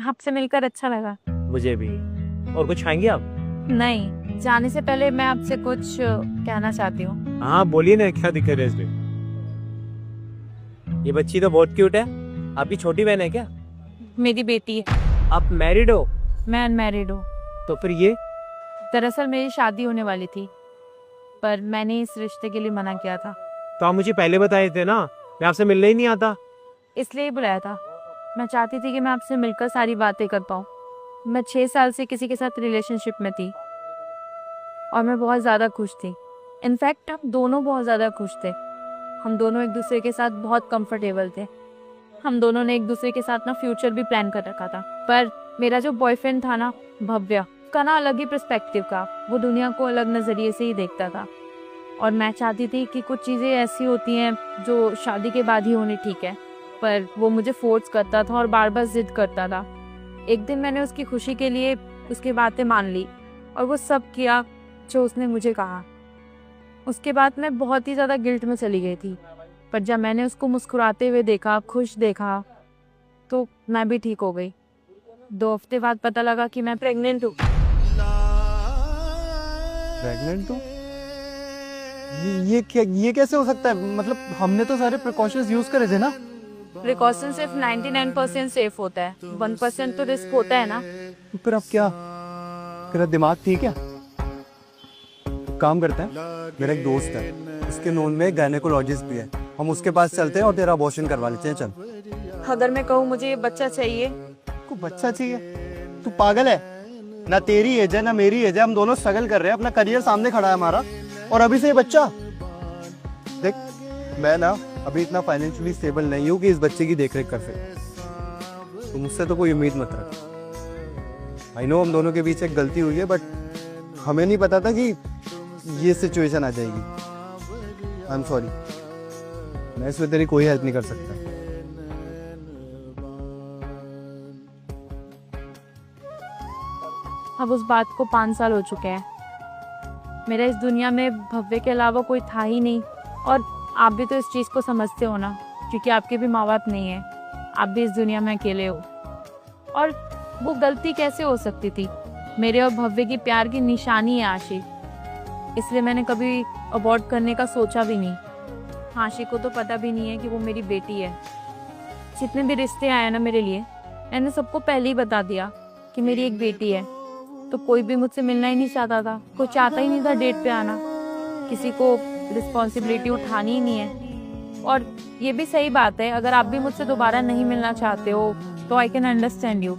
आपसे मिलकर अच्छा लगा। मुझे भी। और कुछ खाएंगे आप? नहीं, जाने से पहले मैं आपसे कुछ कहना चाहती हूँ। हाँ बोलिए ना, क्या दिक्कत है इसमें? ये बच्ची तो बहुत क्यूट है। आपकी छोटी बहन है क्या? मेरी बेटी है। आप मैरिड हो? मैं अनमैरिड हूँ। तो फिर ये? दरअसल मेरी शादी होने वाली थी, पर मैंने इस रिश्ते के लिए मना किया था। तो आप मुझे पहले बताए थे ना, मैं आपसे मिलने ही नहीं आता। इसलिए ही बुलाया था। मैं चाहती थी कि मैं आपसे मिलकर सारी बातें कर पाऊँ। मैं 6 साल से किसी के साथ रिलेशनशिप में थी और मैं बहुत ज़्यादा खुश थी। इनफैक्ट हम दोनों बहुत ज़्यादा खुश थे। हम दोनों एक दूसरे के साथ बहुत कंफर्टेबल थे। हम दोनों ने एक दूसरे के साथ ना फ्यूचर भी प्लान कर रखा था। पर मेरा जो बॉयफ्रेंड था ना, भव्य, उसका ना अलग ही पर्सपेक्टिव का, वो दुनिया को अलग नज़रिए से ही देखता था। और मैं चाहती थी कि कुछ चीज़ें ऐसी होती हैं जो शादी के बाद ही होनी ठीक है, पर वो मुझे फोर्स करता था और बार बार जिद करता था। एक दिन मैंने उसकी खुशी के लिए उसकी बातें मान ली और वो सब किया जो उसने मुझे कहा। उसके बाद मैं बहुत ही ज़्यादा गिल्ट में चली गई थी, पर जब मैंने उसको मुस्कुराते हुए देखा, खुश देखा, तो मैं भी ठीक हो गई। 2 हफ्ते बाद पता लगा कि मैं प्रेग्नेंट हूँ। प्रेग्नेंट हो? ये कैसे हो सकता है? मतलब हमने तो सारे प्रिकॉशंस यूज करे थे ना। प्रिकॉशन सिर्फ 99% सेफ होता है, 1% तो रिस्क होता है ना। तो फिर अब क्या? तेरा दिमाग ठीक है? काम करते हैं, मेरा एक दोस्त है, उसके नोन में गायनेकोलॉजिस्ट भी है, हम उसके पास चलते हैं और तेरा अबॉर्शन करवा लेते हैं। चल। अगर मैं कहूँ मुझे ये बच्चा चाहिए। को बच्चा चाहिए? तू पागल है? ना तेरी एज है ना मेरी एज है, हम दोनों स्ट्रगल कर रहे हैं, अपना करियर सामने खड़ा है हमारा, और अभी से ये बच्चा? देख, मैं ना अभी इतना फाइनेंशियली स्टेबल नहीं हूँ कि इस बच्चे की देखरेख कर सके। तो मुझसे तो कोई उम्मीद मत रख। आई नो हम दोनों के बीच एक गलती हुई है, बट हमें नहीं पता था कि ये सिचुएशन आ जाएगी। आई एम सॉरी, मैं इसमें तेरी कोई हेल्प नहीं कर सकता। अब उस बात को 5 साल हो चुके हैं। मेरा इस दुनिया में भव्य के अलावा कोई था ही नहीं, और आप भी तो इस चीज़ को समझते हो ना, क्योंकि आपके भी माँ बाप नहीं है। आप भी इस दुनिया में अकेले हो। और वो गलती कैसे हो सकती थी? मेरे और भव्य की प्यार की निशानी है आशिक, इसलिए मैंने कभी अबॉर्ट करने का सोचा भी नहीं। आशिक को तो पता भी नहीं है कि वो मेरी बेटी है। जितने भी रिश्ते आए ना मेरे लिए, मैंने सबको पहले ही बता दिया कि मेरी एक बेटी है। तो कोई भी मुझसे मिलना ही नहीं चाहता था, कोई चाहता ही नहीं था डेट पे आना, किसी को रिस्पॉन्सिबिलिटी उठानी ही नहीं है। और ये भी सही बात है, अगर आप भी मुझसे दोबारा नहीं मिलना चाहते हो तो आई कैन अंडरस्टैंड यू।